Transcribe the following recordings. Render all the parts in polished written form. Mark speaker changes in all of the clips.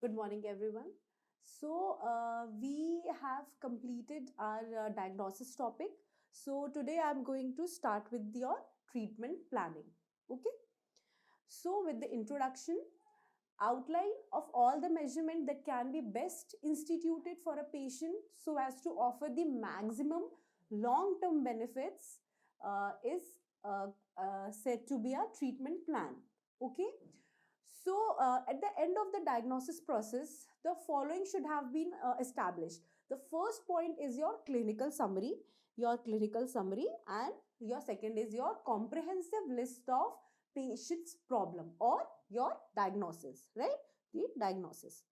Speaker 1: Good morning, everyone. We have completed our diagnosis topic. So, today I'm going to start with your treatment planning. Okay. So, with the introduction, outline of all the measurement that can be best instituted for a patient so as to offer the maximum long-term benefits is uh, said to be a treatment plan. Okay. At the end of the diagnosis process, the following should have been established. The first point is your clinical summary, and your second is your comprehensive list of patient's problem or your diagnosis, right? The diagnosis.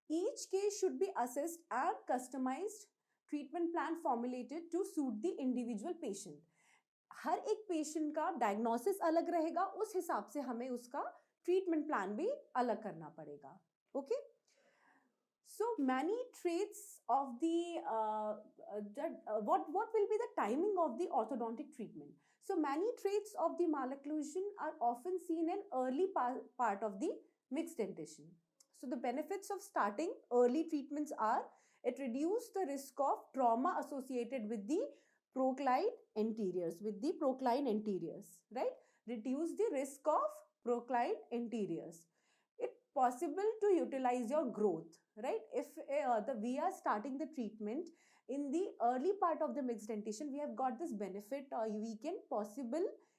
Speaker 1: Each case should be assessed and customized treatment plan formulated to suit the individual patient. हर एक patient का diagnosis अलग रहेगा, उस हिसाब से हमें उसका treatment plan भी अलग करना पड़ेगा. Okay. So many traits of what will be the timing of the orthodontic treatment? So many traits of the malocclusion are often seen in early part of the mixed dentition. So the benefits of starting early treatments are it reduces the risk of trauma associated with the procline anteriors, right? Reduce the risk of procline anteriors. It possible to utilize your growth, right? If we are starting the treatment in the early part of the mixed dentition, we have got this benefit.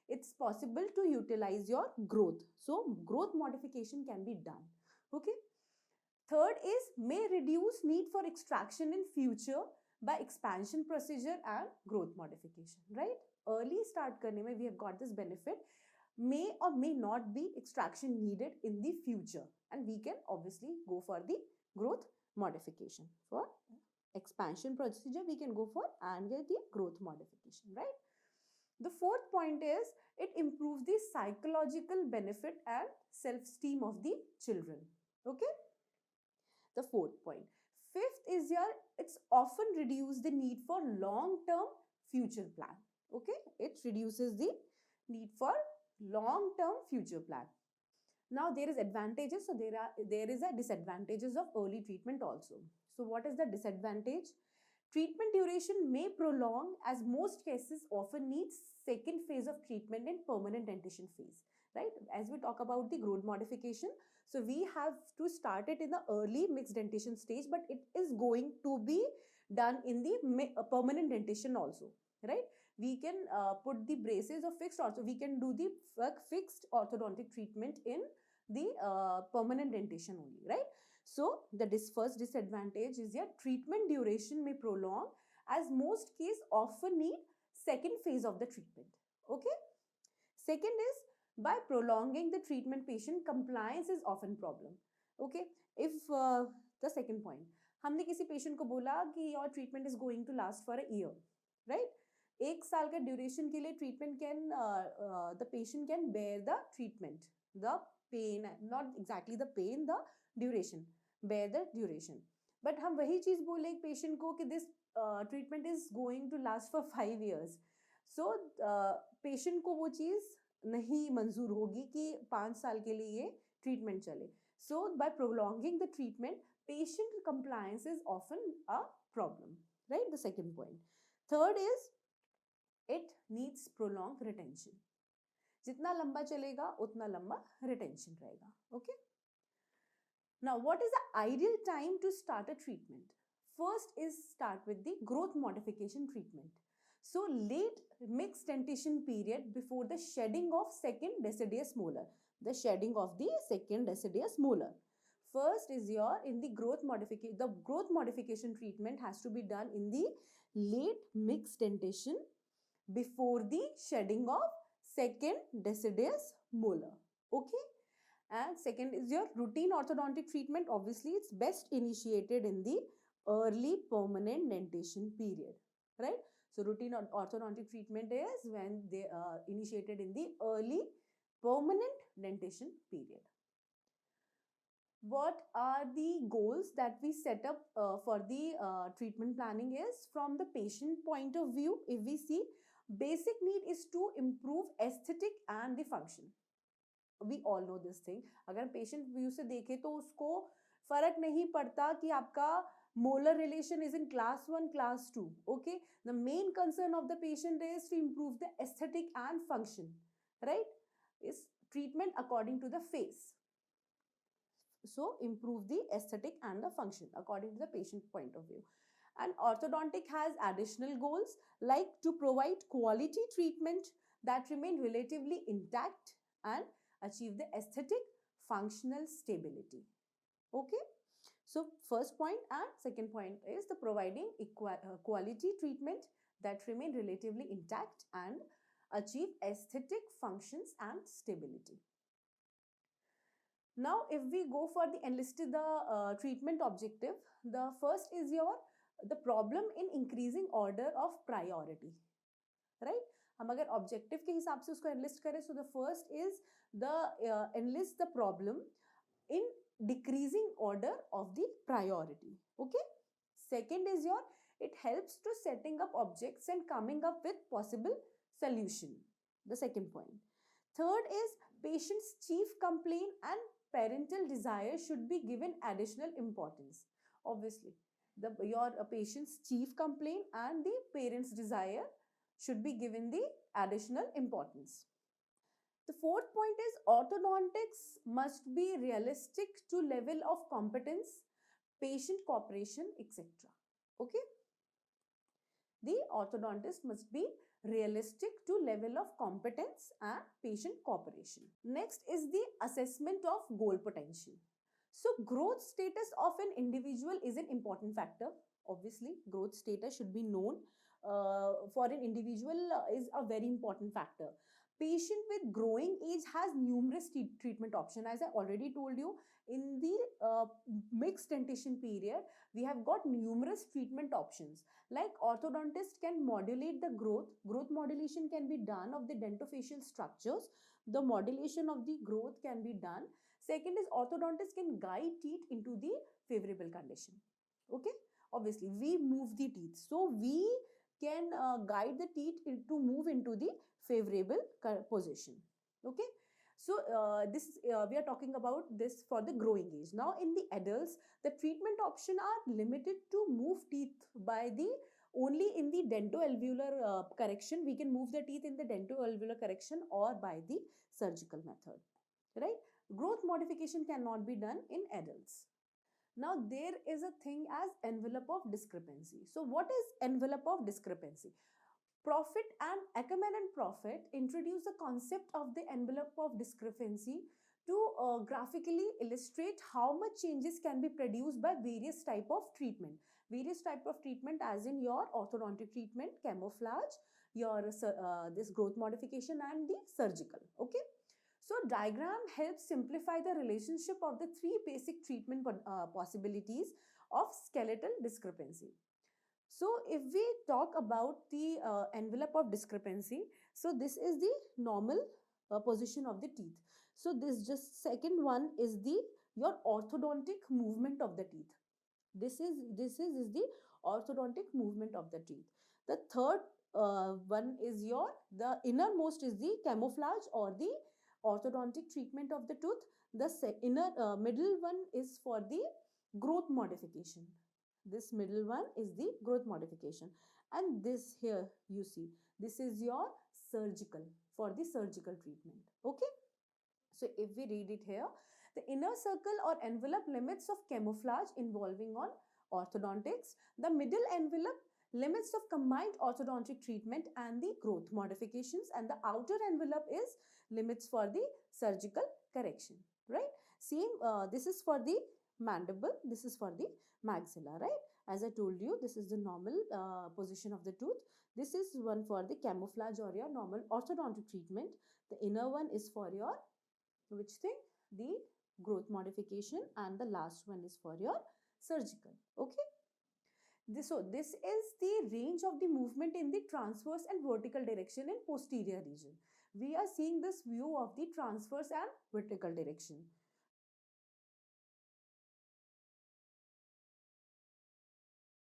Speaker 1: It's possible to utilize your growth. So growth modification can be done. Okay. Third is may reduce need for extraction in future by expansion procedure and growth modification, right? Early start karne mein we have got this benefit. May or may not be extraction needed in the future, and we can obviously go for the growth modification. For expansion procedure we can go for and get the growth modification, right? The fourth point is it improves the psychological benefit and self-esteem of the children. Okay. The fourth point. Fifth is it's often reduce the need for long-term future plan. Okay. It reduces the need for long-term future plan. Now there is advantages. So there is a disadvantages of early treatment also. So what is the disadvantage? Treatment duration may prolong as most cases often needs second phase of treatment in permanent dentition phase, right? As we talk about the growth modification, so we have to start it in the early mixed dentition stage, but it is going to be done in the permanent dentition also, right? We can put the braces or fixed also. We can do the fixed orthodontic treatment in the permanent dentition only, right? So the first disadvantage is your treatment duration may prolong as most cases often need second phase of the treatment. Okay. Second is by prolonging the treatment, patient compliance is often problem. Okay. If the second point, हमने किसी patient को बोला कि your treatment is going to last for a year, right? एक साल के duration के लिए treatment can the patient can bear the treatment, the pain, not exactly the pain, the duration, bear the duration. But हम वही चीज बोले एक पेशेंट को कि this treatment is going to last for 5 years. So patient को वो चीज नहीं मंजूर होगी कि 5 साल के लिए ये ट्रीटमेंट चले. So by prolonging the treatment, patient compliance is often a problem, right? The second point. Third is it needs prolonged retention. जितना लंबा चलेगा उतना लंबा retention रहेगा. Okay. Now, what is the ideal time to start a treatment? First is start with the growth modification treatment. So late mixed dentition period before the shedding of second deciduous molar. The shedding of the second deciduous molar. First is in the growth modification. The growth modification treatment has to be done in the late mixed dentition before the shedding of second deciduous molar. Okay. And second is your routine orthodontic treatment. Obviously, it's best initiated in the early permanent dentition period, right? So routine orthodontic treatment is when they are initiated in the early permanent dentition period. What are the goals that we set up for the treatment planning is from the patient point of view. If we see, basic need is to improve aesthetic and the function. We all know this thing. अगर patient view से देखें तो उसको फर्क नहीं पड़ता कि आपका molar relation is in class 1, class 2. Okay, the main concern of the patient is to improve the aesthetic and function, right? Is treatment according to the face. So improve the aesthetic and the function according to the patient point of view. And orthodontic has additional goals like to provide quality treatment that remain relatively intact and achieve the aesthetic functional stability. Okay, so first point and second point is the providing quality treatment that remain relatively intact and achieve aesthetic functions and stability. Now, if we go for the enlisted the treatment objective, the first is your the problem in increasing order of priority, right? हम अगर objective के हिसाब से उसको enlist करें, so the first is the enlist the problem in decreasing order of the priority. Okay. Second is your it helps to setting up objects and coming up with possible solution. The second point. Third is patient's chief complaint and parental desire should be given additional importance. Obviously, your patient's chief complaint and the parent's desire should be given the additional importance. The fourth point is orthodontics must be realistic to level of competence, patient cooperation, etc. Okay. The orthodontist must be realistic to level of competence and patient cooperation. Next is the assessment of goal potential. So growth status of an individual is an important factor. Obviously, growth status should be known for an individual is a very important factor. Patient with growing age has numerous treatment options. As I already told you, in the mixed dentition period, we have got numerous treatment options. Like orthodontist can modulate the growth. Growth modulation can be done of the dentofacial structures. The modulation of the growth can be done. Second is orthodontist can guide teeth into the favorable condition. Okay. Obviously, we move the teeth. So, we can guide the teeth to move into the favorable position. Okay. So, we are talking about this for the growing age. Now, in the adults, the treatment option are limited to move teeth by the only in the dentoalveolar correction. We can move the teeth in the dentoalveolar correction or by the surgical method, right? Growth modification cannot be done in adults. Now, there is a thing as envelope of discrepancy. So, what is envelope of discrepancy? Profit and Ackerman and Profit introduced the concept of the envelope of discrepancy to graphically illustrate how much changes can be produced by various type of treatment. Various type of treatment as in your orthodontic treatment, camouflage, your this growth modification and the surgical. Okay. So diagram helps simplify the relationship of the three basic treatment possibilities of skeletal discrepancy. So if we talk about the envelope of discrepancy, so this is the normal position of the teeth. So this just second one is the your orthodontic movement of the teeth. This is the orthodontic movement of the teeth. The third one is your the innermost is the camouflage or the orthodontic treatment of the tooth. The middle one is for the growth modification. This middle one is the growth modification, and this here you see this is your surgical for the surgical treatment. Okay. So if we read it here, the inner circle or envelope limits of camouflage involving on orthodontics, the middle envelope limits of combined orthodontic treatment and the growth modifications, and the outer envelope is limits for the surgical correction, right? Same, this is for the mandible, this is for the maxilla, right? As I told you, this is the normal position of the tooth. This is one for the camouflage or your normal orthodontic treatment. The inner one is for your which thing? The growth modification, and the last one is for your surgical. Okay. So this is the range of the movement in the transverse and vertical direction in posterior region. We are seeing this view of the transverse and vertical direction.